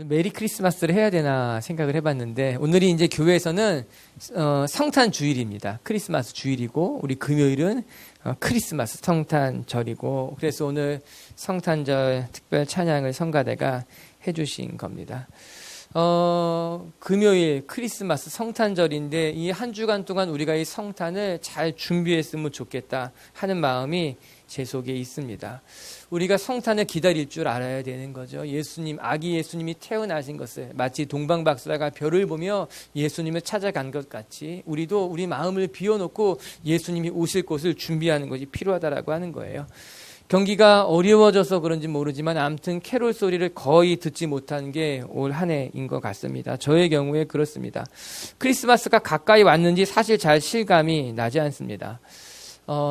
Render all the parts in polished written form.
메리 크리스마스를 해야 되나 생각을 해봤는데, 오늘이 이제 교회에서는 성탄 주일입니다. 크리스마스 주일이고, 우리 금요일은 크리스마스 성탄절이고, 그래서 오늘 성탄절 특별 찬양을 성가대가 해주신 겁니다. 금요일 크리스마스 성탄절인데, 이 한 주간 동안 우리가 이 성탄을 잘 준비했으면 좋겠다 하는 마음이 제 속에 있습니다. 우리가 성탄을 기다릴 줄 알아야 되는 거죠. 아기 예수님이 태어나신 것을 마치 동방박사가 별을 보며 예수님을 찾아간 것 같이 우리도 우리 마음을 비워놓고 예수님이 오실 곳을 준비하는 것이 필요하다라고 하는 거예요. 경기가 어려워져서 그런지 모르지만 아무튼 캐롤 소리를 거의 듣지 못한 게 올 한 해인 것 같습니다. 저의 경우에 그렇습니다. 크리스마스가 가까이 왔는지 사실 잘 실감이 나지 않습니다.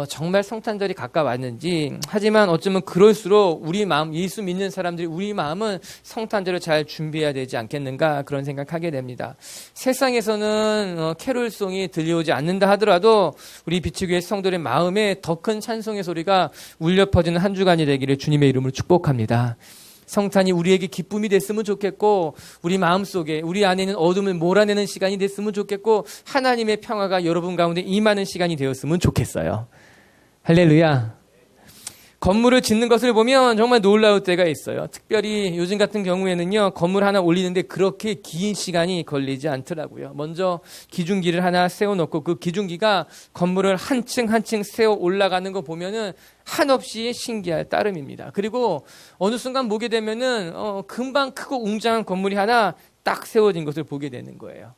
정말 성탄절이 가까웠는지, 하지만 어쩌면 그럴수록 우리 마음, 예수 믿는 사람들이 우리 마음은 성탄절을 잘 준비해야 되지 않겠는가, 그런 생각하게 됩니다. 세상에서는 캐롤송이 들려오지 않는다 하더라도 우리 비치교회 성도들의 마음에 더 큰 찬송의 소리가 울려 퍼지는 한 주간이 되기를 주님의 이름으로 축복합니다. 성탄이 우리에게 기쁨이 됐으면 좋겠고, 우리 마음속에 우리 안에 있는 어둠을 몰아내는 시간이 됐으면 좋겠고, 하나님의 평화가 여러분 가운데 임하는 시간이 되었으면 좋겠어요. 할렐루야. 건물을 짓는 것을 보면 정말 놀라울 때가 있어요. 특별히 요즘 같은 경우에는요, 건물 하나 올리는데 그렇게 긴 시간이 걸리지 않더라고요. 먼저 기중기를 하나 세워놓고 그 기중기가 건물을 한 층 한 층 세워 올라가는 거 보면은 한없이 신기할 따름입니다. 그리고 어느 순간 보게 되면은 금방 크고 웅장한 건물이 하나 딱 세워진 것을 보게 되는 거예요.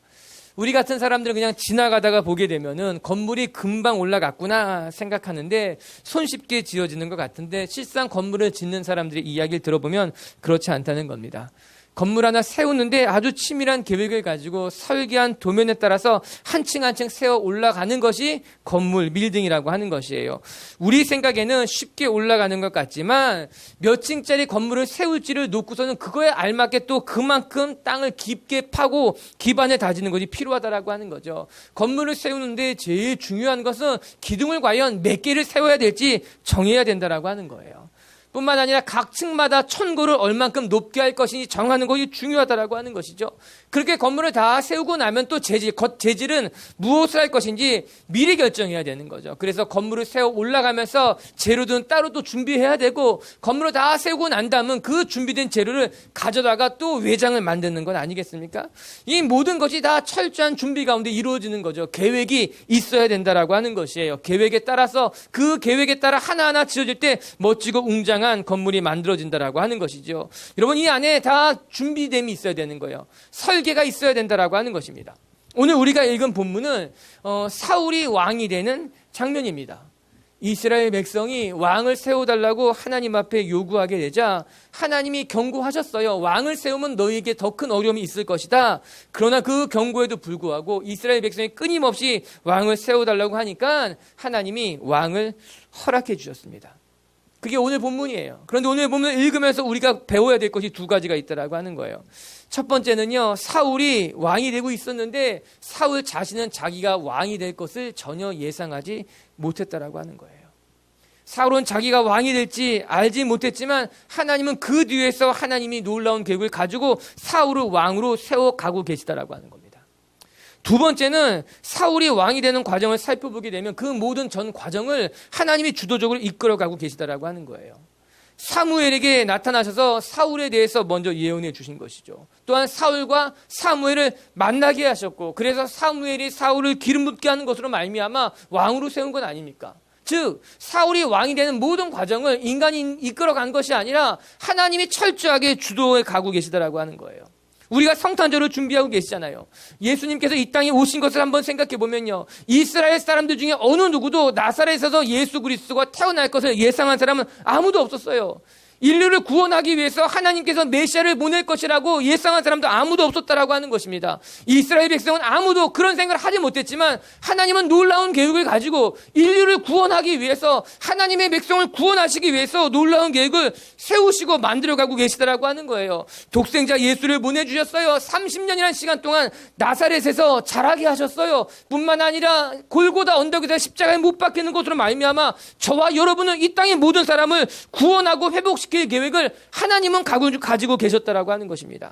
우리 같은 사람들은 그냥 지나가다가 보게 되면은 건물이 금방 올라갔구나 생각하는데 손쉽게 지어지는 것 같은데, 실상 건물을 짓는 사람들의 이야기를 들어보면 그렇지 않다는 겁니다. 건물 하나 세우는데 아주 치밀한 계획을 가지고 설계한 도면에 따라서 한 층 한 층 세워 올라가는 것이 건물, 빌딩이라고 하는 것이에요. 우리 생각에는 쉽게 올라가는 것 같지만 몇 층짜리 건물을 세울지를 놓고서는 그거에 알맞게 또 그만큼 땅을 깊게 파고 기반을 다지는 것이 필요하다라고 하는 거죠. 건물을 세우는데 제일 중요한 것은 기둥을 과연 몇 개를 세워야 될지 정해야 된다라고 하는 거예요. 뿐만 아니라 각 층마다 천고를 얼만큼 높게 할 것인지 정하는 것이 중요하다라고 하는 것이죠. 그렇게 건물을 다 세우고 나면 또 겉 재질은 무엇을 할 것인지 미리 결정해야 되는 거죠. 그래서 건물을 세워 올라가면서 재료든 따로 또 준비해야 되고, 건물을 다 세우고 난 다음은 그 준비된 재료를 가져다가 또 외장을 만드는 건 아니겠습니까? 이 모든 것이 다 철저한 준비 가운데 이루어지는 거죠. 계획이 있어야 된다라고 하는 것이에요. 계획에 따라서 그 계획에 따라 하나하나 지어질 때 멋지고 웅장한 건물이 만들어진다라고 하는 것이죠. 여러분, 이 안에 다 준비됨이 있어야 되는 거예요. 설계가 있어야 된다라고 하는 것입니다. 오늘 우리가 읽은 본문은 사울이 왕이 되는 장면입니다. 이스라엘 백성이 왕을 세워달라고 하나님 앞에 요구하게 되자 하나님이 경고하셨어요. 왕을 세우면 너희에게 더 큰 어려움이 있을 것이다. 그러나 그 경고에도 불구하고 이스라엘 백성이 끊임없이 왕을 세워달라고 하니까 하나님이 왕을 허락해 주셨습니다. 그게 오늘 본문이에요. 그런데 오늘 본문을 읽으면서 우리가 배워야 될 것이 두 가지가 있다라고 하는 거예요. 첫 번째는요, 사울이 왕이 되고 있었는데 사울 자신은 자기가 왕이 될 것을 전혀 예상하지 못했다라고 하는 거예요. 사울은 자기가 왕이 될지 알지 못했지만 하나님은 그 뒤에서 하나님이 놀라운 계획을 가지고 사울을 왕으로 세워가고 계시다라고 하는 겁니다. 두 번째는 사울이 왕이 되는 과정을 살펴보게 되면 그 모든 전 과정을 하나님이 주도적으로 이끌어가고 계시다라고 하는 거예요. 사무엘에게 나타나셔서 사울에 대해서 먼저 예언해 주신 것이죠. 또한 사울과 사무엘을 만나게 하셨고, 그래서 사무엘이 사울을 기름 붓게 하는 것으로 말미암아 왕으로 세운 건 아닙니까? 즉 사울이 왕이 되는 모든 과정을 인간이 이끌어간 것이 아니라 하나님이 철저하게 주도해 가고 계시다라고 하는 거예요. 우리가 성탄절을 준비하고 계시잖아요. 예수님께서 이 땅에 오신 것을 한번 생각해 보면요, 이스라엘 사람들 중에 어느 누구도 나사렛에서 예수 그리스도가 태어날 것을 예상한 사람은 아무도 없었어요. 인류를 구원하기 위해서 하나님께서 메시아를 보낼 것이라고 예상한 사람도 아무도 없었다라고 하는 것입니다. 이스라엘 백성은 아무도 그런 생각을 하지 못했지만 하나님은 놀라운 계획을 가지고 인류를 구원하기 위해서, 하나님의 백성을 구원하시기 위해서 놀라운 계획을 세우시고 만들어가고 계시다라고 하는 거예요. 독생자 예수를 보내주셨어요. 30년이라는 시간 동안 나사렛에서 자라게 하셨어요. 뿐만 아니라 골고다 언덕에서 십자가에 못 박히는 것으로 말미암아 저와 여러분은 이 땅의 모든 사람을 구원하고 회복시킬 계획을 하나님은 가지고 계셨다라고 하는 것입니다.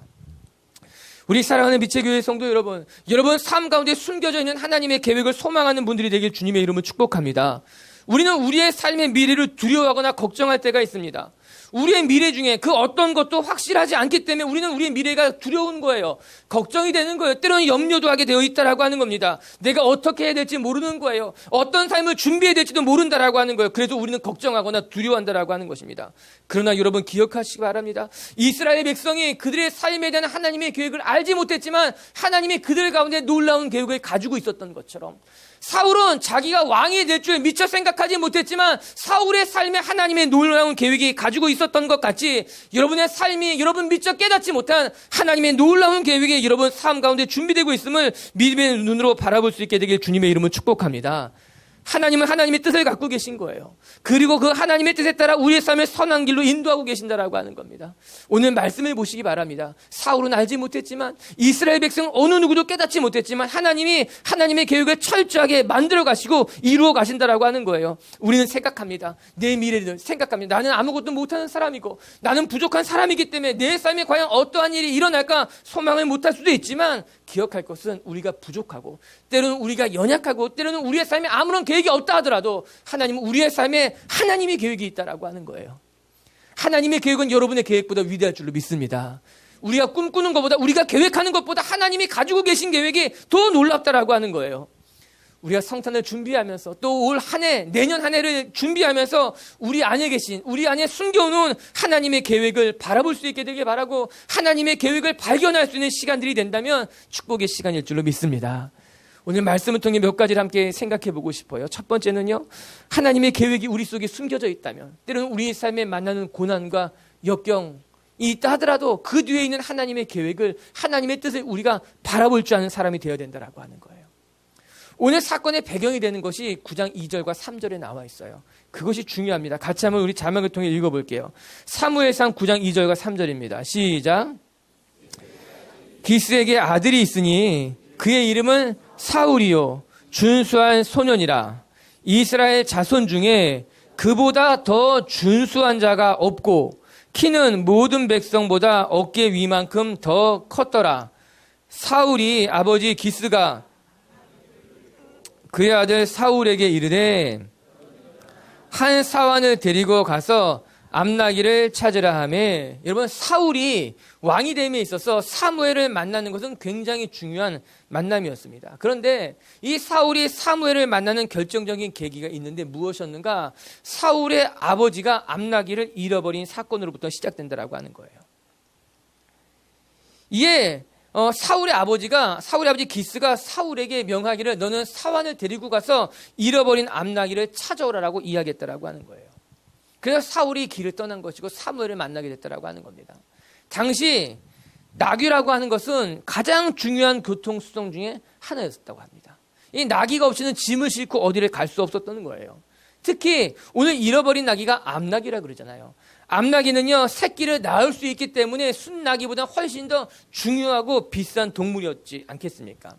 우리 사랑하는 빛의 교회 성도 여러분, 여러분 삶 가운데 숨겨져 있는 하나님의 계획을 소망하는 분들이 되길 주님의 이름으로 축복합니다. 우리는 우리의 삶의 미래를 두려워하거나 걱정할 때가 있습니다. 우리의 미래 중에 그 어떤 것도 확실하지 않기 때문에 우리는 우리의 미래가 두려운 거예요. 걱정이 되는 거예요. 때로는 염려도 하게 되어 있다라고 하는 겁니다. 내가 어떻게 해야 될지 모르는 거예요. 어떤 삶을 준비해야 될지도 모른다라고 하는 거예요. 그래서 우리는 걱정하거나 두려워한다라고 하는 것입니다. 그러나 여러분 기억하시기 바랍니다. 이스라엘 백성이 그들의 삶에 대한 하나님의 계획을 알지 못했지만 하나님이 그들 가운데 놀라운 계획을 가지고 있었던 것처럼, 사울은 자기가 왕이 될 줄 미처 생각하지 못했지만 사울의 삶에 하나님의 놀라운 계획이 가지고 있었던 것 같이 여러분의 삶이 여러분 미처 깨닫지 못한 하나님의 놀라운 계획이 여러분 삶 가운데 준비되고 있음을 믿음의 눈으로 바라볼 수 있게 되길 주님의 이름으로 축복합니다. 하나님은 하나님의 뜻을 갖고 계신 거예요. 그리고 그 하나님의 뜻에 따라 우리의 삶을 선한 길로 인도하고 계신다라고 하는 겁니다. 오늘 말씀을 보시기 바랍니다. 사울은 알지 못했지만, 이스라엘 백성은 어느 누구도 깨닫지 못했지만 하나님이 하나님의 계획을 철저하게 만들어 가시고 이루어 가신다라고 하는 거예요. 우리는 생각합니다. 내 미래를 생각합니다. 나는 아무것도 못하는 사람이고 나는 부족한 사람이기 때문에 내 삶에 과연 어떠한 일이 일어날까 소망을 못할 수도 있지만, 기억할 것은 우리가 부족하고 때로는 우리가 연약하고 때로는 우리의 삶에 아무런 계획이 없다 하더라도 하나님은 우리의 삶에 하나님의 계획이 있다라고 하는 거예요. 하나님의 계획은 여러분의 계획보다 위대할 줄로 믿습니다. 우리가 꿈꾸는 것보다, 우리가 계획하는 것보다 하나님이 가지고 계신 계획이 더 놀랍다라고 하는 거예요. 우리가 성탄을 준비하면서 또 올 한 해, 내년 한 해를 준비하면서 우리 안에 계신, 우리 안에 숨겨놓은 하나님의 계획을 바라볼 수 있게 되길 바라고, 하나님의 계획을 발견할 수 있는 시간들이 된다면 축복의 시간일 줄로 믿습니다. 오늘 말씀을 통해 몇 가지를 함께 생각해 보고 싶어요. 첫 번째는요, 하나님의 계획이 우리 속에 숨겨져 있다면, 때로는 우리 삶에 만나는 고난과 역경이 있다 하더라도 그 뒤에 있는 하나님의 계획을, 하나님의 뜻을 우리가 바라볼 줄 아는 사람이 되어야 된다라고 하는 거예요. 오늘 사건의 배경이 되는 것이 9장 2절과 3절에 나와 있어요. 그것이 중요합니다. 같이 한번 우리 자막을 통해 읽어볼게요. 사무엘상 9장 2절과 3절입니다. 시작. 기스에게 아들이 있으니 그의 이름은 사울이요 준수한 소년이라. 이스라엘 자손 중에 그보다 더 준수한 자가 없고 키는 모든 백성보다 어깨 위만큼 더 컸더라. 사울이 아버지 기스가 그의 아들 사울에게 이르되 한 사환을 데리고 가서 암나기를 찾으라 하며, 여러분 사울이 왕이 됨에 있어서 사무엘을 만나는 것은 굉장히 중요한 만남이었습니다. 그런데 이 사울이 사무엘을 만나는 결정적인 계기가 있는데 무엇이었는가? 사울의 아버지가 암나기를 잃어버린 사건으로부터 시작된다라고 하는 거예요. 이에 사울의 아버지 기스가 사울에게 명하기를 너는 사환을 데리고 가서 잃어버린 암나기를 찾아오라라고 이야기했다라고 하는 거예요. 그래서 사울이 길을 떠난 것이고 사무엘을 만나게 됐다라고 하는 겁니다. 당시 나귀라고 하는 것은 가장 중요한 교통수단 중에 하나였다고 합니다. 이 나귀가 없이는 짐을 싣고 어디를 갈 수 없었던 거예요. 특히 오늘 잃어버린 나귀가 암나귀라 그러잖아요. 암나귀는요, 새끼를 낳을 수 있기 때문에 순나귀보다 훨씬 더 중요하고 비싼 동물이었지 않겠습니까?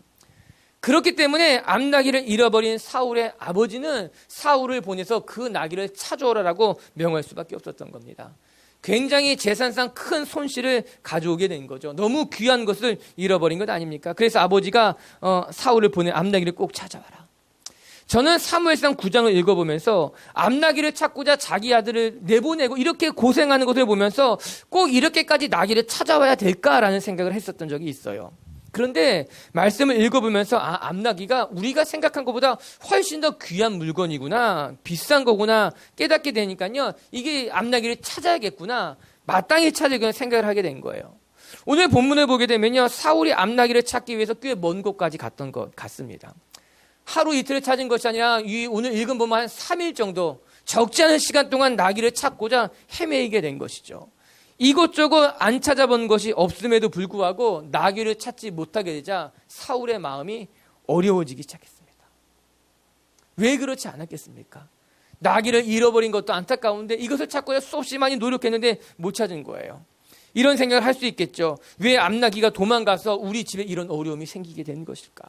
그렇기 때문에 암나귀를 잃어버린 사울의 아버지는 사울을 보내서 그 나귀를 찾아오라라고 명할 수밖에 없었던 겁니다. 굉장히 재산상 큰 손실을 가져오게 된 거죠. 너무 귀한 것을 잃어버린 것 아닙니까? 그래서 아버지가 사울을 보내 암나귀를 꼭 찾아와라. 저는 사무엘상 9장을 읽어보면서 암나귀를 찾고자 자기 아들을 내보내고 이렇게 고생하는 것을 보면서 꼭 이렇게까지 나귀를 찾아와야 될까라는 생각을 했었던 적이 있어요. 그런데 말씀을 읽어보면서 암나귀가 우리가 생각한 것보다 훨씬 더 귀한 물건이구나, 비싼 거구나 깨닫게 되니까요, 이게 암나귀를 찾아야겠구나, 마땅히 찾아야겠구나 생각을 하게 된 거예요. 오늘 본문을 보게 되면요, 사울이 암나귀를 찾기 위해서 꽤 먼 곳까지 갔던 것 같습니다. 하루 이틀을 찾은 것이 아니라 오늘 읽은 보면 한 3일 정도 적지 않은 시간 동안 나귀를 찾고자 헤매이게 된 것이죠. 이곳저곳 안 찾아본 것이 없음에도 불구하고 나귀를 찾지 못하게 되자 사울의 마음이 어려워지기 시작했습니다. 왜 그렇지 않았겠습니까? 나귀를 잃어버린 것도 안타까운데 이것을 찾고자 수없이 많이 노력했는데 못 찾은 거예요. 이런 생각을 할 수 있겠죠. 왜 암나귀가 도망가서 우리 집에 이런 어려움이 생기게 된 것일까?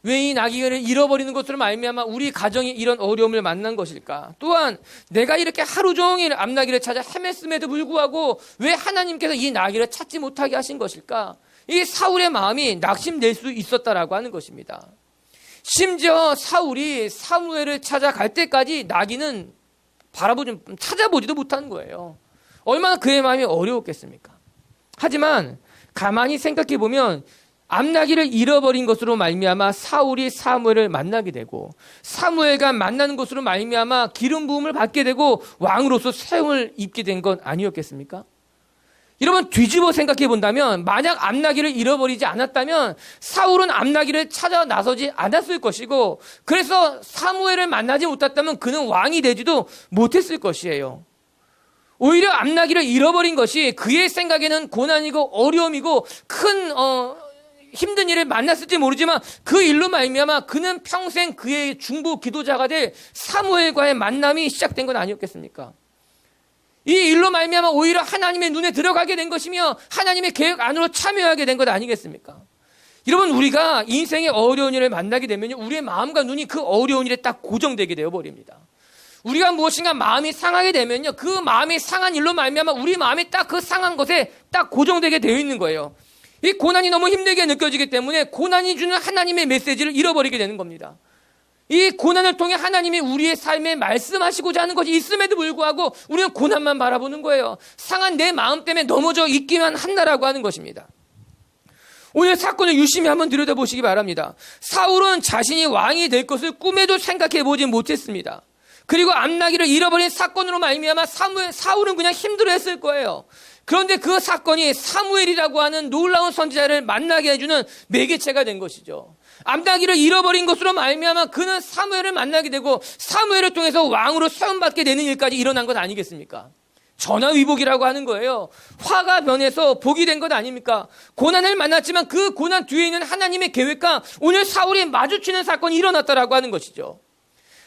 왜 이 나귀를 잃어버리는 것으로 말미암아 우리 가정이 이런 어려움을 만난 것일까? 또한 내가 이렇게 하루 종일 암나귀를 찾아 헤맸음에도 불구하고 왜 하나님께서 이 나귀를 찾지 못하게 하신 것일까? 이 사울의 마음이 낙심될 수 있었다라고 하는 것입니다. 심지어 사울이 사무엘을 찾아갈 때까지 나귀는 찾아보지도 못한 거예요. 얼마나 그의 마음이 어려웠겠습니까? 하지만 가만히 생각해 보면 암나귀를 잃어버린 것으로 말미암아 사울이 사무엘을 만나게 되고, 사무엘과 만나는 것으로 말미암아 기름 부음을 받게 되고 왕으로서 세움을 입게 된 건 아니었겠습니까? 여러분, 뒤집어 생각해 본다면 만약 암나귀를 잃어버리지 않았다면 사울은 암나귀를 찾아 나서지 않았을 것이고, 그래서 사무엘을 만나지 못했다면 그는 왕이 되지도 못했을 것이에요. 오히려 암나귀를 잃어버린 것이 그의 생각에는 고난이고 어려움이고 큰 힘든 일을 만났을지 모르지만 그 일로 말미암아 그는 평생 그의 중보 기도자가 될 사무엘과의 만남이 시작된 건 아니었겠습니까? 이 일로 말미암아 오히려 하나님의 눈에 들어가게 된 것이며 하나님의 계획 안으로 참여하게 된 것 아니겠습니까? 여러분, 우리가 인생의 어려운 일을 만나게 되면요, 우리의 마음과 눈이 그 어려운 일에 딱 고정되게 되어 버립니다. 우리가 무엇인가 마음이 상하게 되면요, 그 마음이 상한 일로 말미암아 우리 마음이 딱 그 상한 것에 딱 고정되게 되어 있는 거예요. 이 고난이 너무 힘들게 느껴지기 때문에 고난이 주는 하나님의 메시지를 잃어버리게 되는 겁니다. 이 고난을 통해 하나님이 우리의 삶에 말씀하시고자 하는 것이 있음에도 불구하고 우리는 고난만 바라보는 거예요. 상한 내 마음 때문에 넘어져 있기만 한다라고 하는 것입니다. 오늘 사건을 유심히 한번 들여다보시기 바랍니다. 사울은 자신이 왕이 될 것을 꿈에도 생각해 보지 못했습니다. 그리고 암나귀를 잃어버린 사건으로 말미암아 사울은 그냥 힘들어했을 거예요. 그런데 그 사건이 사무엘이라고 하는 놀라운 선지자를 만나게 해주는 매개체가 된 것이죠. 암나귀를 잃어버린 것으로 말미암아 그는 사무엘을 만나게 되고 사무엘을 통해서 왕으로 세움받게 되는 일까지 일어난 것 아니겠습니까? 전화위복이라고 하는 거예요. 화가 변해서 복이 된 것 아닙니까? 고난을 만났지만 그 고난 뒤에 있는 하나님의 계획과 오늘 사울이 마주치는 사건이 일어났다라고 하는 것이죠.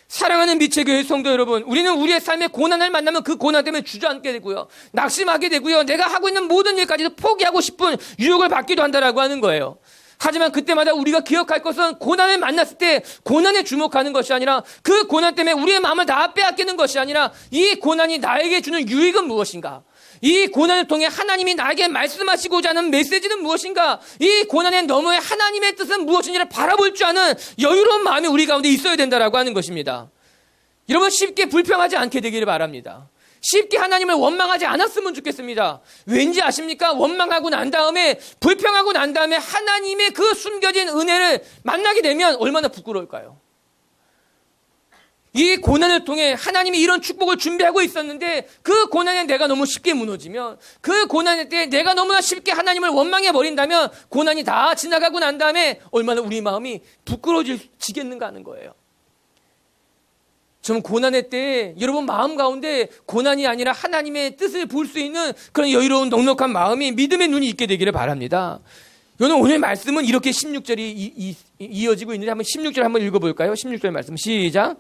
사랑하는 미체 교회 성도 여러분, 우리는 우리의 삶에 고난을 만나면 그 고난 때문에 주저앉게 되고요, 낙심하게 되고요, 내가 하고 있는 모든 일까지도 포기하고 싶은 유혹을 받기도 한다라고 하는 거예요. 하지만 그때마다 우리가 기억할 것은 고난을 만났을 때 고난에 주목하는 것이 아니라 그 고난 때문에 우리의 마음을 다 빼앗기는 것이 아니라 이 고난이 나에게 주는 유익은 무엇인가? 이 고난을 통해 하나님이 나에게 말씀하시고자 하는 메시지는 무엇인가? 이 고난의 너머의 하나님의 뜻은 무엇인지를 바라볼 줄 아는 여유로운 마음이 우리 가운데 있어야 된다라고 하는 것입니다. 여러분, 쉽게 불평하지 않게 되기를 바랍니다. 쉽게 하나님을 원망하지 않았으면 좋겠습니다. 왠지 아십니까? 원망하고 난 다음에, 불평하고 난 다음에 하나님의 그 숨겨진 은혜를 만나게 되면 얼마나 부끄러울까요? 이 고난을 통해 하나님이 이런 축복을 준비하고 있었는데 그 고난에 내가 너무 쉽게 무너지면, 그 고난에 때 내가 너무나 쉽게 하나님을 원망해 버린다면 고난이 다 지나가고 난 다음에 얼마나 우리 마음이 부끄러워지겠는가 하는 거예요. 좀 고난의 때에 여러분 마음 가운데 고난이 아니라 하나님의 뜻을 볼 수 있는 그런 여유로운 넉넉한 마음이, 믿음의 눈이 있게 되기를 바랍니다. 오늘 말씀은 이렇게 16절이 이어지고 있는데 한번 16절 한번 읽어볼까요? 16절 말씀 시작.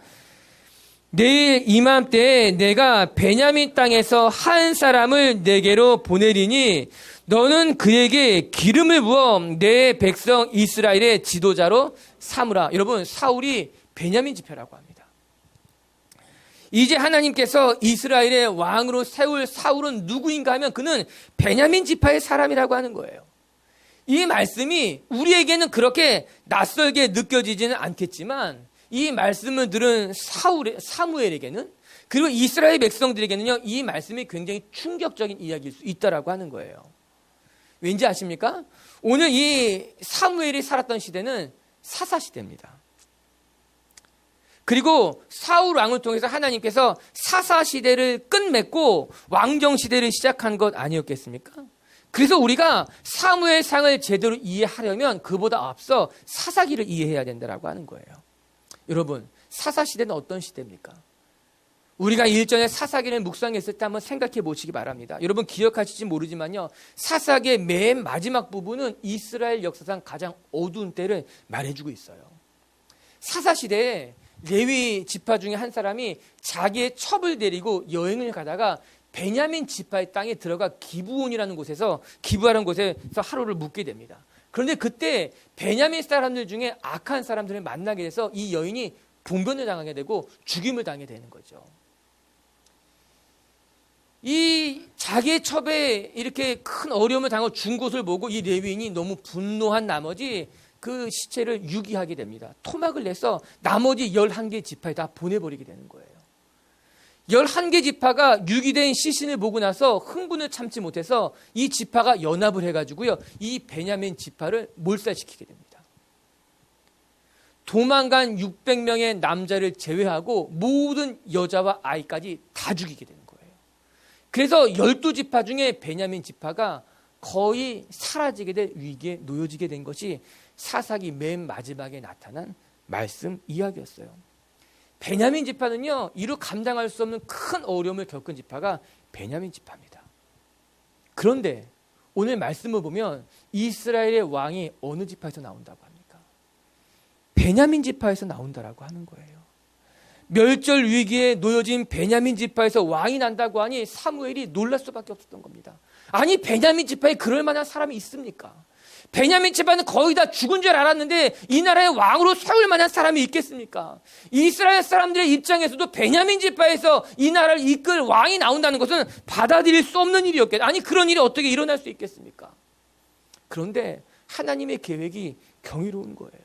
내일 이맘때에 내가 베냐민 땅에서 한 사람을 내게로 보내리니 너는 그에게 기름을 부어 내 백성 이스라엘의 지도자로 삼으라. 여러분, 사울이 베냐민 지파라고 합니다. 이제 하나님께서 이스라엘의 왕으로 세울 사울은 누구인가 하면 그는 베냐민 지파의 사람이라고 하는 거예요. 이 말씀이 우리에게는 그렇게 낯설게 느껴지지는 않겠지만 이 말씀을 들은 사무엘에게는, 그리고 이스라엘 백성들에게는요, 이 말씀이 굉장히 충격적인 이야기일 수 있다라고 하는 거예요. 왠지 아십니까? 오늘 이 사무엘이 살았던 시대는 사사시대입니다. 그리고 사울 왕을 통해서 하나님께서 사사시대를 끝맺고 왕정시대를 시작한 것 아니었겠습니까? 그래서 우리가 사무엘상을 제대로 이해하려면 그보다 앞서 사사기를 이해해야 된다라고 하는 거예요. 여러분, 사사시대는 어떤 시대입니까? 우리가 일전에 사사기를 묵상했을 때 한번 생각해 보시기 바랍니다. 여러분 기억하실지 모르지만요, 사사기의 맨 마지막 부분은 이스라엘 역사상 가장 어두운 때를 말해주고 있어요. 사사시대에 레위 지파 중에 한 사람이 자기의 첩을 데리고 여행을 가다가 베냐민 지파의 땅에 들어가 기브온이라는 곳에서, 기브하는 곳에서 하루를 묵게 됩니다. 그런데 그때 베냐민 사람들 중에 악한 사람들을 만나게 돼서 이 여인이 봉변을 당하게 되고 죽임을 당하게 되는 거죠. 이 자기의 첩에 이렇게 큰 어려움을 당하고 준 것을 보고 이 레위인이 너무 분노한 나머지 그 시체를 유기하게 됩니다. 토막을 내서 나머지 11개 지파에 다 보내버리게 되는 거예요. 11개 지파가 유기된 시신을 보고 나서 흥분을 참지 못해서 이 지파가 연합을 해가지고요, 이 베냐민 지파를 몰살시키게 됩니다. 도망간 600명의 남자를 제외하고 모든 여자와 아이까지 다 죽이게 되는 거예요. 그래서 12지파 중에 베냐민 지파가 거의 사라지게 될 위기에 놓여지게 된 것이 사사기 맨 마지막에 나타난 말씀 이야기였어요. 베냐민 지파는요, 이루 감당할 수 없는 큰 어려움을 겪은 지파가 베냐민 지파입니다. 그런데 오늘 말씀을 보면 이스라엘의 왕이 어느 지파에서 나온다고 합니까? 베냐민 지파에서 나온다라고 하는 거예요. 멸절 위기에 놓여진 베냐민 지파에서 왕이 난다고 하니 사무엘이 놀랄 수밖에 없었던 겁니다. 아니, 베냐민 지파에 그럴 만한 사람이 있습니까? 베냐민 지파는 거의 다 죽은 줄 알았는데 이 나라의 왕으로 세울 만한 사람이 있겠습니까? 이스라엘 사람들의 입장에서도 베냐민 지파에서 이 나라를 이끌 왕이 나온다는 것은 받아들일 수 없는 일이었겠죠. 아니, 그런 일이 어떻게 일어날 수 있겠습니까? 그런데 하나님의 계획이 경이로운 거예요.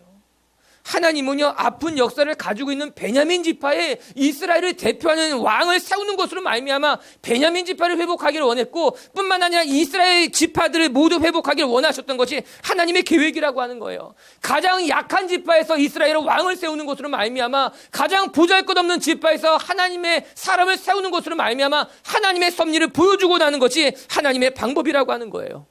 하나님은요, 아픈 역사를 가지고 있는 베냐민 지파에 이스라엘을 대표하는 왕을 세우는 것으로 말미암아 베냐민 지파를 회복하기를 원했고, 뿐만 아니라 이스라엘 지파들을 모두 회복하기를 원하셨던 것이 하나님의 계획이라고 하는 거예요. 가장 약한 지파에서 이스라엘의 왕을 세우는 것으로 말미암아 가장 보잘것없는 지파에서 하나님의 사람을 세우는 것으로 말미암아 하나님의 섭리를 보여주고 나는 것이 하나님의 방법이라고 하는 거예요.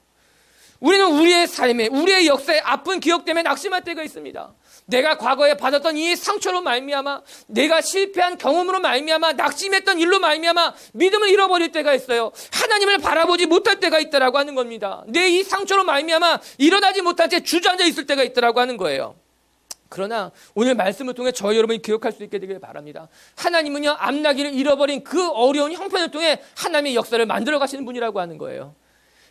우리는 우리의 삶에, 우리의 역사에 아픈 기억 때문에 낙심할 때가 있습니다. 내가 과거에 받았던 이 상처로 말미암아, 내가 실패한 경험으로 말미암아, 낙심했던 일로 말미암아 믿음을 잃어버릴 때가 있어요. 하나님을 바라보지 못할 때가 있다라고 하는 겁니다. 내 이 상처로 말미암아 일어나지 못한 채 주저앉아 있을 때가 있다라고 하는 거예요. 그러나 오늘 말씀을 통해 저희 여러분이 기억할 수 있게 되길 바랍니다. 하나님은요, 앞나기를 잃어버린 그 어려운 형편을 통해 하나님의 역사를 만들어 가시는 분이라고 하는 거예요.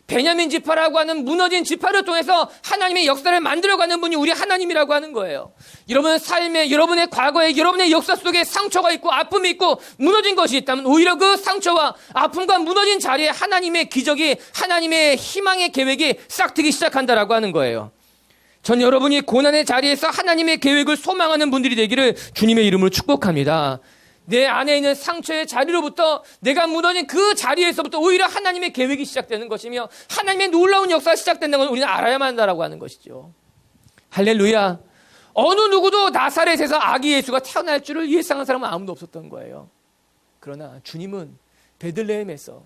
베냐민 지파라고 하는 무너진 지파를 통해서 하나님의 역사를 만들어가는 분이 우리 하나님이라고 하는 거예요. 여러분의 삶에, 여러분의 과거에, 여러분의 역사 속에 상처가 있고 아픔이 있고 무너진 것이 있다면 오히려 그 상처와 아픔과 무너진 자리에 하나님의 기적이, 하나님의 희망의 계획이 싹트기 시작한다라고 하는 거예요. 전 여러분이 고난의 자리에서 하나님의 계획을 소망하는 분들이 되기를 주님의 이름으로 축복합니다. 내 안에 있는 상처의 자리로부터, 내가 무너진 그 자리에서부터 오히려 하나님의 계획이 시작되는 것이며 하나님의 놀라운 역사가 시작된다는 걸 우리는 알아야만 한다라고 하는 것이죠. 할렐루야. 어느 누구도 나사렛에서 아기 예수가 태어날 줄을 예상한 사람은 아무도 없었던 거예요. 그러나 주님은 베들레헴에서,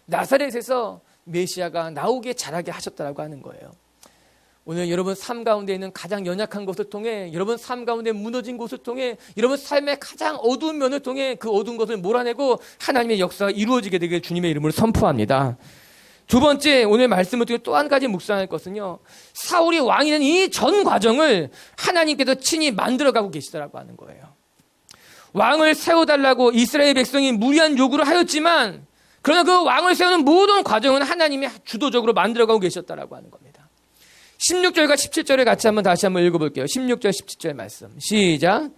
나사렛에서 메시아가 나오게 자라게 하셨다라고 하는 거예요. 오늘 여러분 삶 가운데 있는 가장 연약한 것을 통해, 여러분 삶 가운데 무너진 곳을 통해, 여러분 삶의 가장 어두운 면을 통해 그 어두운 것을 몰아내고 하나님의 역사가 이루어지게 되길 주님의 이름으로 선포합니다. 두 번째, 오늘 말씀을 통해 또 한 가지 묵상할 것은요, 사울이 왕이 된 이 전 과정을 하나님께서 친히 만들어가고 계시더라고 하는 거예요. 왕을 세워달라고 이스라엘 백성이 무리한 요구를 하였지만, 그러나 그 왕을 세우는 모든 과정은 하나님이 주도적으로 만들어가고 계셨다라고 하는 겁니다. 16절과 17절을 같이 다시 한번 읽어볼게요. 16절 17절 말씀 시작.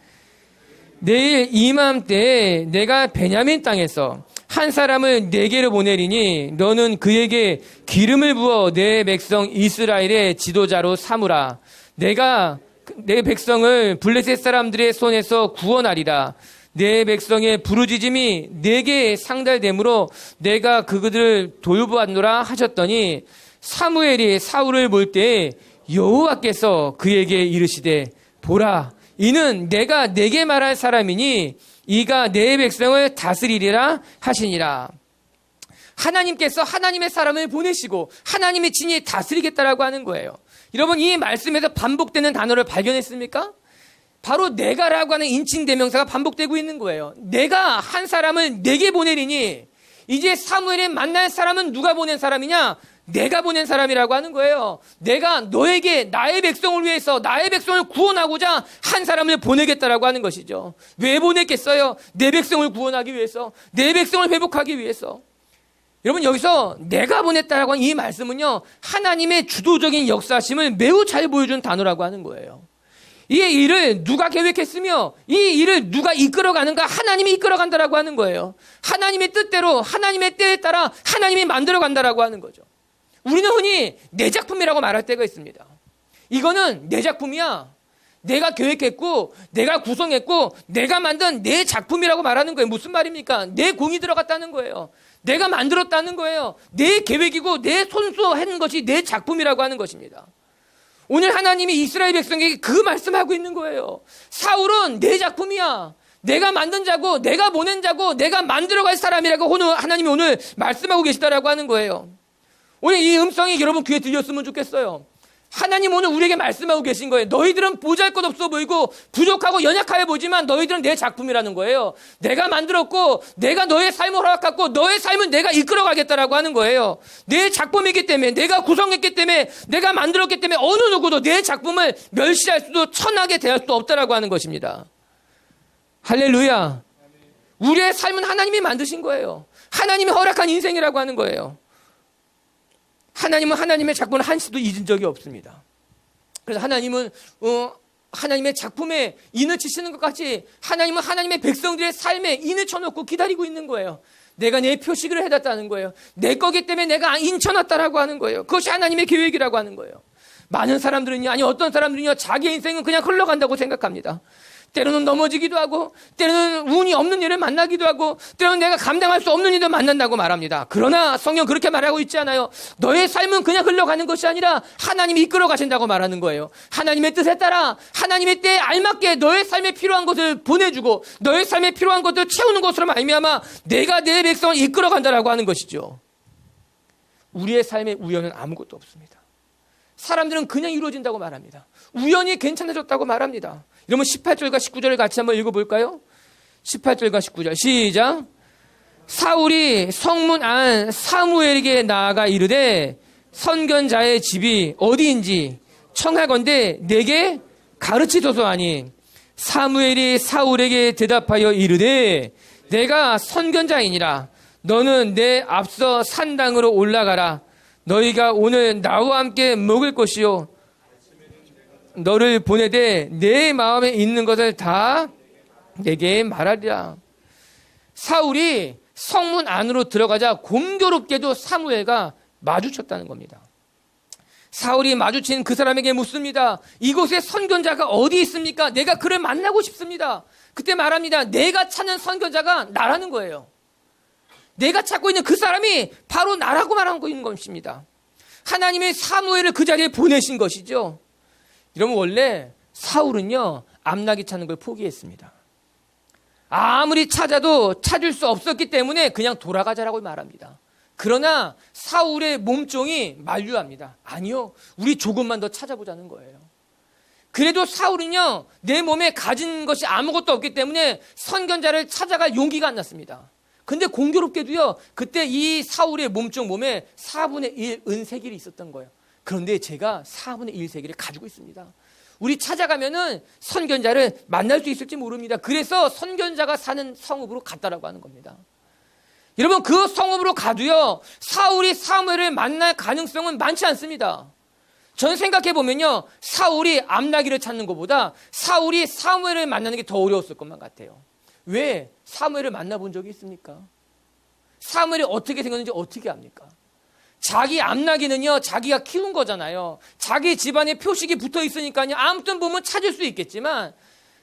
내일 이맘때에 내가 베냐민 땅에서 한 사람을 내게로 보내리니 너는 그에게 기름을 부어 내 백성 이스라엘의 지도자로 삼으라. 내가 내 백성을 블레셋 사람들의 손에서 구원하리라. 내 백성의 부르짖음이 내게 상달되므로 내가 그들을 돌보았노라 하셨더니 사무엘이 사울을 볼 때 여호와께서 그에게 이르시되 보라, 이는 내가 내게 말할 사람이니 이가 내 백성을 다스리리라 하시니라. 하나님께서 하나님의 사람을 보내시고 하나님이 친히 다스리겠다라고 하는 거예요. 여러분, 이 말씀에서 반복되는 단어를 발견했습니까? 바로 내가라고 하는 인칭 대명사가 반복되고 있는 거예요. 내가 한 사람을 내게 보내리니, 이제 사무엘이 만날 사람은 누가 보낸 사람이냐? 내가 보낸 사람이라고 하는 거예요. 내가 너에게 나의 백성을 위해서, 나의 백성을 구원하고자 한 사람을 보내겠다라고 하는 것이죠. 왜 보냈겠어요? 내 백성을 구원하기 위해서, 내 백성을 회복하기 위해서. 여러분, 여기서 내가 보냈다라고 하는 이 말씀은요, 하나님의 주도적인 역사심을 매우 잘 보여준 단어라고 하는 거예요. 이 일을 누가 계획했으며 이 일을 누가 이끌어가는가? 하나님이 이끌어간다라고 하는 거예요. 하나님의 뜻대로 하나님의 때에 따라 하나님이 만들어간다라고 하는 거죠. 우리는 흔히 내 작품이라고 말할 때가 있습니다. 이거는 내 작품이야. 내가 계획했고 내가 구성했고 내가 만든 내 작품이라고 말하는 거예요. 무슨 말입니까? 내 공이 들어갔다는 거예요. 내가 만들었다는 거예요. 내 계획이고 내 손수 한 것이 내 작품이라고 하는 것입니다. 오늘 하나님이 이스라엘 백성에게 그 말씀하고 있는 거예요. 사울은 내 작품이야. 내가 만든 자고 내가 보낸 자고 내가 만들어갈 사람이라고 하나님이 오늘 말씀하고 계시다라고 하는 거예요. 오늘 이 음성이 여러분 귀에 들렸으면 좋겠어요. 하나님 오늘 우리에게 말씀하고 계신 거예요. 너희들은 보잘것없어 보이고 부족하고 연약하여 보이지만 너희들은 내 작품이라는 거예요. 내가 만들었고 내가 너의 삶을 허락했고 너의 삶은 내가 이끌어가겠다라고 하는 거예요. 내 작품이기 때문에 내가 구성했기 때문에 내가 만들었기 때문에 어느 누구도 내 작품을 멸시할 수도 천하게 대할 수도 없다라고 하는 것입니다. 할렐루야. 우리의 삶은 하나님이 만드신 거예요. 하나님이 허락한 인생이라고 하는 거예요. 하나님은 하나님의 작품을 한시도 잊은 적이 없습니다. 그래서 하나님은 하나님의 작품에 인을 치시는 것 같이 하나님은 하나님의 백성들의 삶에 인을 쳐놓고 기다리고 있는 거예요. 내가 내 표식을 해놨다는 거예요. 내 거기 때문에 내가 인쳐놨다라고 하는 거예요. 그것이 하나님의 계획이라고 하는 거예요. 많은 사람들은요, 아니 어떤 사람들은요, 자기의 인생은 그냥 흘러간다고 생각합니다. 때로는 넘어지기도 하고 때로는 운이 없는 일을 만나기도 하고 때로는 내가 감당할 수 없는 일을 만난다고 말합니다. 그러나 성경 그렇게 말하고 있지 않아요. 너의 삶은 그냥 흘러가는 것이 아니라 하나님이 이끌어 가신다고 말하는 거예요. 하나님의 뜻에 따라 하나님의 때에 알맞게 너의 삶에 필요한 것을 보내주고 너의 삶에 필요한 것을 채우는 것으로 말미암아 내가 내 백성을 이끌어 간다라고 하는 것이죠. 우리의 삶에 우연은 아무것도 없습니다. 사람들은 그냥 이루어진다고 말합니다. 우연히 괜찮아졌다고 말합니다. 여러분 18절과 19절을 같이 한번 읽어볼까요? 18절과 19절 시작. 사울이 성문 안 사무엘에게 나아가 이르되 선견자의 집이 어디인지 청하건대 내게 가르치소서 하니 사무엘이 사울에게 대답하여 이르되 내가 선견자이니라. 너는 내 앞서 산당으로 올라가라. 너희가 오늘 나와 함께 먹을 것이요 너를 보내되 내 마음에 있는 것을 다 내게 말하리라. 사울이 성문 안으로 들어가자 공교롭게도 사무엘과 마주쳤다는 겁니다. 사울이 마주친 그 사람에게 묻습니다. 이곳에 선견자가 어디 있습니까? 내가 그를 만나고 싶습니다. 그때 말합니다. 내가 찾는 선견자가 나라는 거예요. 내가 찾고 있는 그 사람이 바로 나라고 말하고 있는 것입니다. 하나님이 사무엘을 그 자리에 보내신 것이죠. 여러분 원래 사울은요 암나기 찾는 걸 포기했습니다. 아무리 찾아도 찾을 수 없었기 때문에 그냥 돌아가자라고 말합니다. 그러나 사울의 몸종이 만류합니다. 아니요, 우리 조금만 더 찾아보자는 거예요. 그래도 사울은요 내 몸에 가진 것이 아무것도 없기 때문에 선견자를 찾아갈 용기가 안 났습니다. 근데 공교롭게도요 그때 이 사울의 몸종 몸에 4분의 1 은세길이 있었던 거예요. 그런데 제가 4분의 1 세기를 가지고 있습니다. 우리 찾아가면은 선견자를 만날 수 있을지 모릅니다. 그래서 선견자가 사는 성읍으로 갔다라고 하는 겁니다. 여러분 그 성읍으로 가도요 사울이 사무엘을 만날 가능성은 많지 않습니다. 저는 생각해 보면요 사울이 암나기를 찾는 것보다 사울이 사무엘을 만나는 게 더 어려웠을 것만 같아요. 왜? 사무엘을 만나본 적이 있습니까? 사무엘이 어떻게 생겼는지 어떻게 압니까? 자기 암나기는요 자기가 키운 거잖아요. 자기 집안에 표식이 붙어 있으니까요 아무튼 보면 찾을 수 있겠지만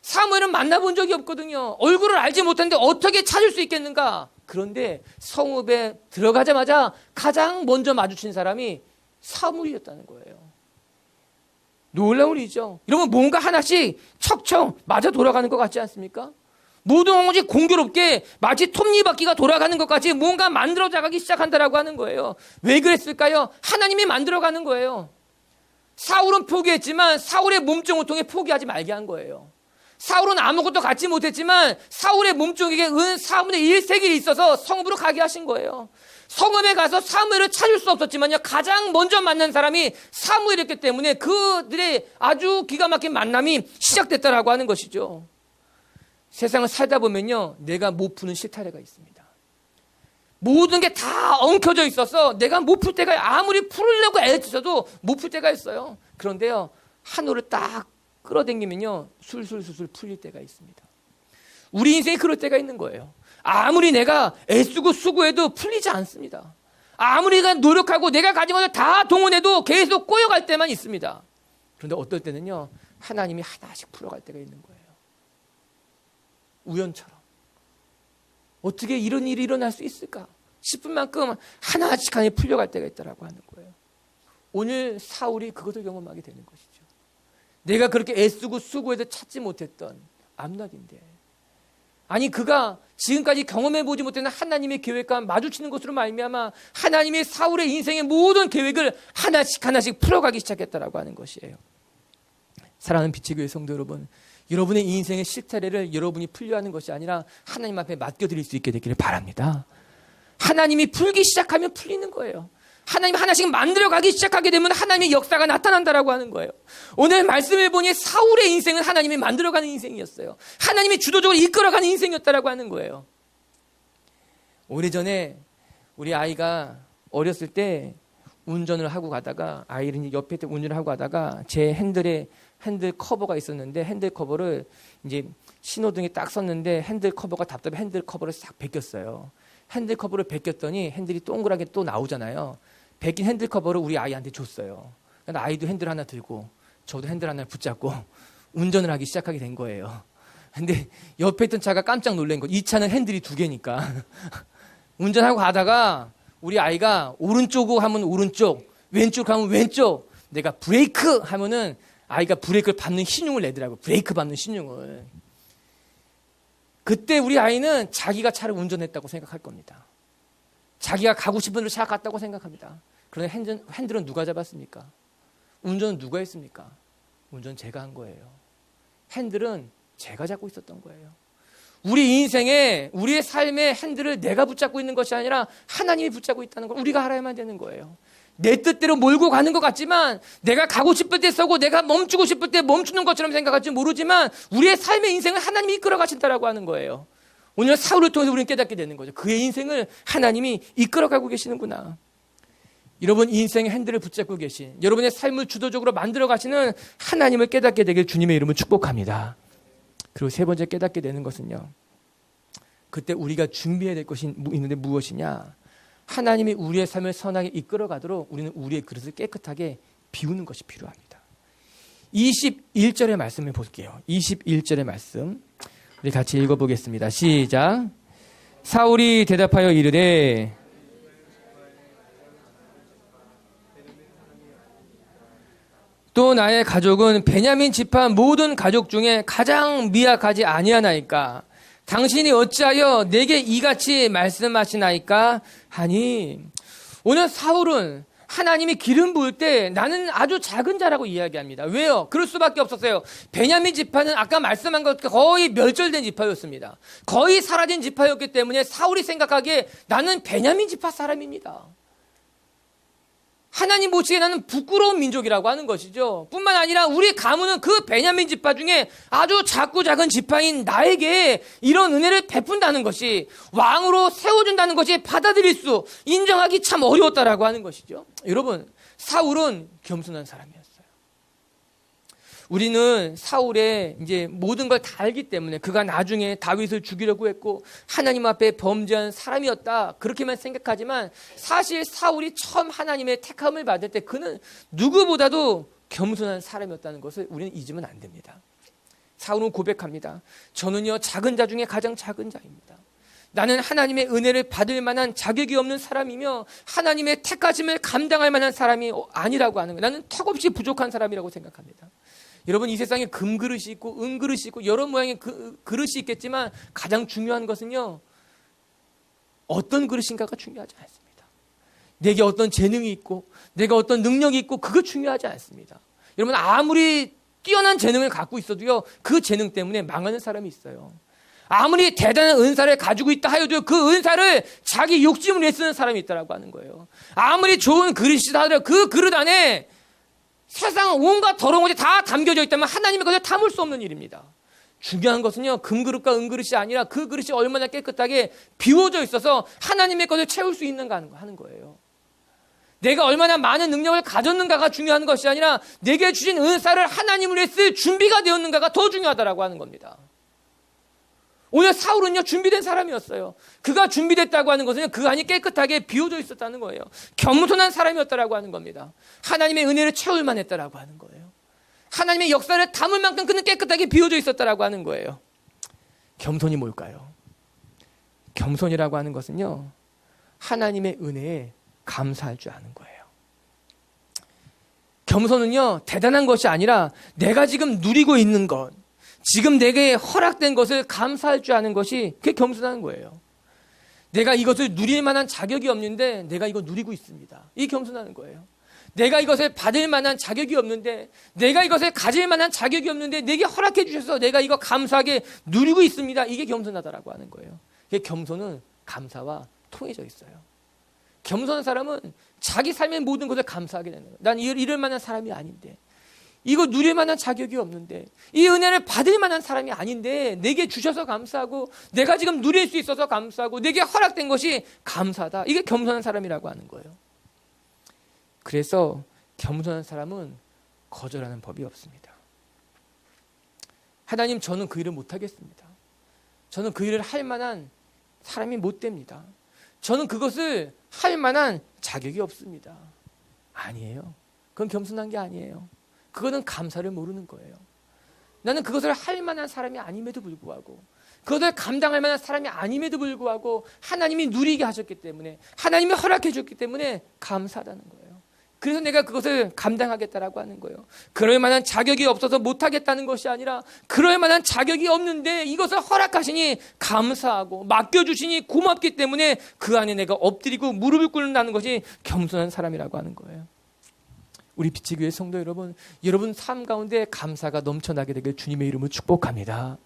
사무엘은 만나본 적이 없거든요. 얼굴을 알지 못하는데 어떻게 찾을 수 있겠는가? 그런데 성읍에 들어가자마자 가장 먼저 마주친 사람이 사무엘이었다는 거예요. 놀라운 일이죠. 여러분 뭔가 하나씩 척척 맞아 돌아가는 것 같지 않습니까? 모든 것이 공교롭게 마치 톱니바퀴가 돌아가는 것 같이 뭔가 만들어져가기 시작한다라고 하는 거예요. 왜 그랬을까요? 하나님이 만들어가는 거예요. 사울은 포기했지만 사울의 몸종을 통해 포기하지 말게 한 거예요. 사울은 아무것도 갖지 못했지만 사울의 몸종에게 은 4분의 1세길이 있어서 성읍으로 가게 하신 거예요. 성읍에 가서 사무엘을 찾을 수 없었지만요 가장 먼저 만난 사람이 사무엘이었기 때문에 그들의 아주 기가 막힌 만남이 시작됐다라고 하는 것이죠. 세상을 살다 보면요 내가 못 푸는 실타래가 있습니다. 모든 게 다 엉켜져 있어서 내가 못 풀 때가 아무리 풀으려고 애쓰셔도 못 풀 때가 있어요. 그런데요 한우를 딱 끌어당기면요 술술술술 풀릴 때가 있습니다. 우리 인생이 그럴 때가 있는 거예요. 아무리 내가 애쓰고 수고해도 풀리지 않습니다. 아무리 내가 노력하고 내가 가진 것을 다 동원해도 계속 꼬여갈 때만 있습니다. 그런데 어떨 때는요 하나님이 하나씩 풀어갈 때가 있는 거예요. 우연처럼. 어떻게 이런 일이 일어날 수 있을까 싶은 만큼 하나씩 풀려갈 때가 있다라고 하는 거예요. 오늘 사울이 그것을 경험하게 되는 것이죠. 내가 그렇게 애쓰고 수고해도 찾지 못했던 암낙인데, 아니 그가 지금까지 경험해보지 못했던 하나님의 계획과 마주치는 것으로 말미암아 하나님의 사울의 인생의 모든 계획을 하나씩 풀어가기 시작했다라고 하는 것이에요. 사랑하는 빛의 교회 성도 여러분, 여러분의 인생의 실타래를 여러분이 풀려하는 것이 아니라 하나님 앞에 맡겨드릴 수 있게 되기를 바랍니다. 하나님이 풀기 시작하면 풀리는 거예요. 하나님 하나씩 만들어가기 시작하게 되면 하나님의 역사가 나타난다라고 하는 거예요. 오늘 말씀을 보니 사울의 인생은 하나님이 만들어가는 인생이었어요. 하나님이 주도적으로 이끌어가는 인생이었다라고 하는 거예요. 오래전에 우리 아이가 어렸을 때 운전을 하고 가다가, 아이는 옆에 운전을 하고 가다가 제 핸들 커버가 있었는데 핸들 커버를 이제 신호등에 딱 섰는데 핸들 커버가 답답해 핸들 커버를 싹 벗겼어요. 핸들 커버를 벗겼더니 핸들이 동그랗게 또 나오잖아요. 벗긴 핸들 커버를 우리 아이한테 줬어요. 그러니까 아이도 핸들 하나 들고 저도 핸들 하나 붙잡고 운전을 하기 시작하게 된 거예요. 근데 옆에 있던 차가 깜짝 놀란 거. 이 차는 핸들이 2개니까. 운전하고 가다가 우리 아이가 오른쪽 하면 오른쪽, 왼쪽 하면 왼쪽. 내가 브레이크 하면은 아이가 브레이크를 밟는 신용을 내더라고요. 브레이크 밟는 신용을. 그때 우리 아이는 자기가 차를 운전했다고 생각할 겁니다. 자기가 가고 싶은 데로 차가 갔다고 생각합니다. 그런데 핸들은 누가 잡았습니까? 운전은 누가 했습니까? 운전은 제가 한 거예요. 핸들은 제가 잡고 있었던 거예요. 우리 인생에, 우리의 삶의 핸들을 내가 붙잡고 있는 것이 아니라 하나님이 붙잡고 있다는 걸 우리가 알아야만 되는 거예요. 내 뜻대로 몰고 가는 것 같지만, 내가 가고 싶을 때 서고 내가 멈추고 싶을 때 멈추는 것처럼 생각할지 모르지만 우리의 삶의 인생을 하나님이 이끌어 가신다라고 하는 거예요. 오늘 사울을 통해서 우리는 깨닫게 되는 거죠. 그의 인생을 하나님이 이끌어 가고 계시는구나. 여러분 인생의 핸들을 붙잡고 계신, 여러분의 삶을 주도적으로 만들어 가시는 하나님을 깨닫게 되길 주님의 이름으로 축복합니다. 그리고 세 번째 깨닫게 되는 것은요, 그때 우리가 준비해야 될 것이 있는데 무엇이냐? 하나님이 우리의 삶을 선하게 이끌어 가도록 우리는 우리의 그릇을 깨끗하게 비우는 것이 필요합니다. 21절의 말씀을 볼게요. 21절의 말씀 우리 같이 읽어보겠습니다. 시작. 사울이 대답하여 이르되 또 나의 가족은 베냐민 지파 모든 가족 중에 가장 미약하지 아니하나이까? 당신이 어찌하여 내게 이같이 말씀하시나이까? 하니, 오늘 사울은 하나님이 기름 부을 때 나는 아주 작은 자라고 이야기합니다. 왜요? 그럴 수밖에 없었어요. 베냐민 지파는 아까 말씀한 것 거의 멸절된 지파였습니다. 거의 사라진 지파였기 때문에 사울이 생각하기에 나는 베냐민 지파 사람입니다. 하나님 보시기에 나는 부끄러운 민족이라고 하는 것이죠. 뿐만 아니라 우리 가문은 그 베냐민 지파 중에 아주 작고 작은 지파인 나에게 이런 은혜를 베푼다는 것이, 왕으로 세워준다는 것이 받아들일 수, 인정하기 참 어려웠다라고 하는 것이죠. 여러분, 사울은 겸손한 사람이었어요. 우리는 사울의 이제 모든 걸 다 알기 때문에 그가 나중에 다윗을 죽이려고 했고 하나님 앞에 범죄한 사람이었다, 그렇게만 생각하지만 사실 사울이 처음 하나님의 택함을 받을 때 그는 누구보다도 겸손한 사람이었다는 것을 우리는 잊으면 안 됩니다. 사울은 고백합니다. 저는요 작은 자 중에 가장 작은 자입니다. 나는 하나님의 은혜를 받을 만한 자격이 없는 사람이며 하나님의 택하심을 감당할 만한 사람이 아니라고 하는 거예요. 나는 턱없이 부족한 사람이라고 생각합니다. 여러분, 이 세상에 금그릇이 있고 은그릇이 있고 여러 모양의 그릇이 있겠지만 가장 중요한 것은요, 어떤 그릇인가가 중요하지 않습니다. 내게 어떤 재능이 있고 내가 어떤 능력이 있고 그거 중요하지 않습니다. 여러분, 아무리 뛰어난 재능을 갖고 있어도요, 그 재능 때문에 망하는 사람이 있어요. 아무리 대단한 은사를 가지고 있다 하여도 그 은사를 자기 욕심을 위해 쓰는 사람이 있다라고 하는 거예요. 아무리 좋은 그릇이다 하더라도 그 그릇 안에 세상 온갖 더러운 것이 다 담겨져 있다면 하나님의 것을 담을 수 없는 일입니다. 중요한 것은요, 금그릇과 은그릇이 아니라 그 그릇이 얼마나 깨끗하게 비워져 있어서 하나님의 것을 채울 수 있는가 하는 거예요. 내가 얼마나 많은 능력을 가졌는가가 중요한 것이 아니라 내게 주신 은사를 하나님을 위해 쓸 준비가 되었는가가 더 중요하다라고 하는 겁니다. 오늘 사울은요, 준비된 사람이었어요. 그가 준비됐다고 하는 것은 그 안이 깨끗하게 비워져 있었다는 거예요. 겸손한 사람이었다라고 하는 겁니다. 하나님의 은혜를 채울 만했다라고 하는 거예요. 하나님의 역사를 담을 만큼 그는 깨끗하게 비워져 있었다라고 하는 거예요. 겸손이 뭘까요? 겸손이라고 하는 것은요, 하나님의 은혜에 감사할 줄 아는 거예요. 겸손은요, 대단한 것이 아니라 내가 지금 누리고 있는 것, 지금 내게 허락된 것을 감사할 줄 아는 것이 그게 겸손한 거예요. 내가 이것을 누릴 만한 자격이 없는데 내가 이거 누리고 있습니다. 이게 겸손한 거예요. 내가 이것을 받을 만한 자격이 없는데, 내가 이것을 가질 만한 자격이 없는데 내게 허락해 주셔서 내가 이거 감사하게 누리고 있습니다. 이게 겸손하다라고 하는 거예요. 이게 겸손은 감사와 통해져 있어요. 겸손한 사람은 자기 삶의 모든 것을 감사하게 되는 거예요. 난 이럴 만한 사람이 아닌데, 이거 누릴 만한 자격이 없는데, 이 은혜를 받을 만한 사람이 아닌데 내게 주셔서 감사하고, 내가 지금 누릴 수 있어서 감사하고, 내게 허락된 것이 감사하다. 이게 겸손한 사람이라고 하는 거예요. 그래서 겸손한 사람은 거절하는 법이 없습니다. 하나님, 저는 그 일을 못하겠습니다. 저는 그 일을 할 만한 사람이 못 됩니다. 저는 그것을 할 만한 자격이 없습니다. 아니에요. 그건 겸손한 게 아니에요. 그거는 감사를 모르는 거예요. 나는 그것을 할 만한 사람이 아님에도 불구하고, 그것을 감당할 만한 사람이 아님에도 불구하고 하나님이 누리게 하셨기 때문에, 하나님이 허락해 줬기 때문에 감사하다는 거예요. 그래서 내가 그것을 감당하겠다라고 하는 거예요. 그럴 만한 자격이 없어서 못하겠다는 것이 아니라, 그럴 만한 자격이 없는데 이것을 허락하시니 감사하고 맡겨주시니 고맙기 때문에 그 안에 내가 엎드리고 무릎을 꿇는다는 것이 겸손한 사람이라고 하는 거예요. 우리 빛의 교회 성도 여러분, 여러분 삶 가운데 감사가 넘쳐나게 되길 주님의 이름으로 축복합니다.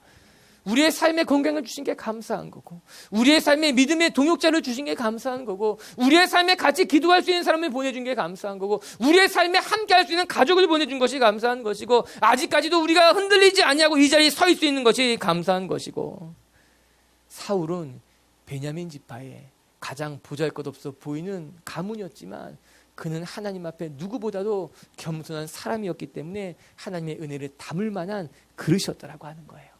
우리의 삶에 건강을 주신 게 감사한 거고, 우리의 삶에 믿음의 동역자를 주신 게 감사한 거고, 우리의 삶에 같이 기도할 수 있는 사람을 보내준 게 감사한 거고, 우리의 삶에 함께 할 수 있는 가족을 보내준 것이 감사한 것이고, 아직까지도 우리가 흔들리지 아니하고 이 자리에 서 있을 수 있는 것이 감사한 것이고, 사울은 베냐민 지파의 가장 보잘것없어 보이는 가문이었지만 그는 하나님 앞에 누구보다도 겸손한 사람이었기 때문에 하나님의 은혜를 담을 만한 그릇이었다라고 하는 거예요.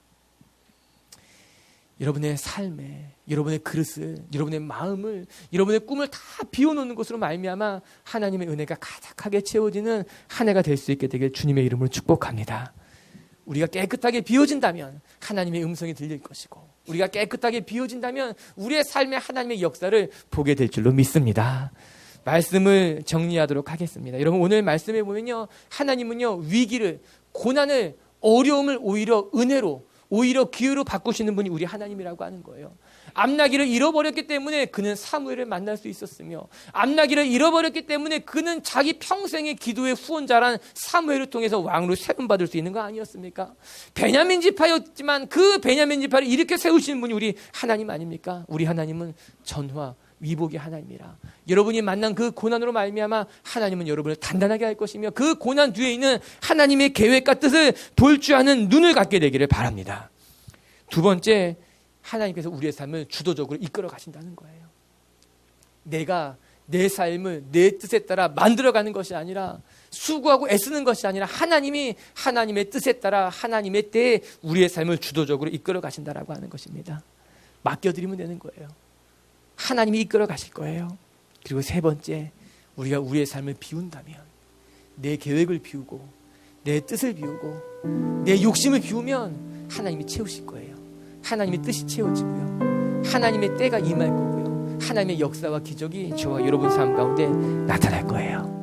여러분의 삶에, 여러분의 그릇을, 여러분의 마음을, 여러분의 꿈을 다 비워놓는 것으로 말미암아 하나님의 은혜가 가득하게 채워지는 한 해가 될 수 있게 되길 주님의 이름으로 축복합니다. 우리가 깨끗하게 비워진다면 하나님의 음성이 들릴 것이고, 우리가 깨끗하게 비워진다면 우리의 삶에 하나님의 역사를 보게 될 줄로 믿습니다. 말씀을 정리하도록 하겠습니다. 여러분, 오늘 말씀에 보면요, 하나님은요, 위기를, 고난을, 어려움을 오히려 은혜로, 오히려 기회로 바꾸시는 분이 우리 하나님이라고 하는 거예요. 암나기를 잃어버렸기 때문에 그는 사무엘을 만날 수 있었으며, 암나기를 잃어버렸기 때문에 그는 자기 평생의 기도의 후원자란 사무엘을 통해서 왕으로 세움받을 수 있는 거 아니었습니까? 베냐민 지파였지만 그 베냐민 지파를 이렇게 세우시는 분이 우리 하나님 아닙니까? 우리 하나님은 전화 위복의 하나님이라. 여러분이 만난 그 고난으로 말미암아 하나님은 여러분을 단단하게 할 것이며, 그 고난 뒤에 있는 하나님의 계획과 뜻을 볼 줄 아는 눈을 갖게 되기를 바랍니다. 두 번째, 하나님께서 우리의 삶을 주도적으로 이끌어 가신다는 거예요. 내가 내 삶을 내 뜻에 따라 만들어가는 것이 아니라, 수고하고 애쓰는 것이 아니라 하나님이 하나님의 뜻에 따라 하나님의 때에 우리의 삶을 주도적으로 이끌어 가신다라고 하는 것입니다. 맡겨드리면 되는 거예요. 하나님이 이끌어 가실 거예요. 그리고 세 번째, 우리가 우리의 삶을 비운다면, 내 계획을 비우고 내 뜻을 비우고 내 욕심을 비우면 하나님이 채우실 거예요. 하나님의 뜻이 채워지고요, 하나님의 때가 임할 거고요, 하나님의 역사와 기적이 저와 여러분 삶 가운데 나타날 거예요.